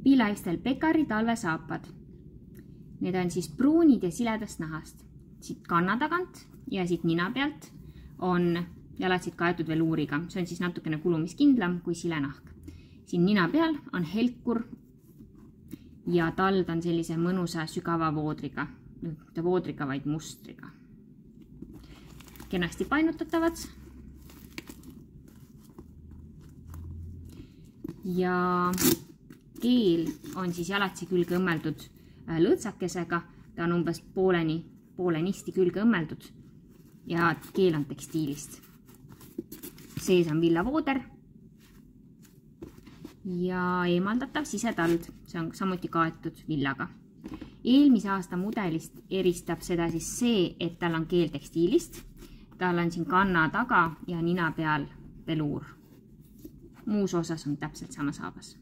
Piilaistel Pekari talvesaapad. Need on siis pruunid ja siledast nahast. Siit kanna tagant ja siit nina pealt on jalad siit kaetud veluuriga. See on siis natukene kulumiskindlam kui silenahk. Siin nina peal on helkur ja tald on sellise mõnusa sügava voodriga. Mitte voodriga, vaid mustriga. Kenasti painutatavad. Ja keel on siis jalatsi külge õmmeldud lõõtsakesega. Ta on umbes poolenisti külge õmmeldud ja keel on tekstiilist. Sees on villavooder ja eemaldatav sisetald. See on samuti kaetud villaga. Eelmise aasta mudelist eristab seda siis see, et tal on keel tekstiilist. Tal on siin kanna taga ja nina peal veluur. Muus osas on täpselt sama saabas.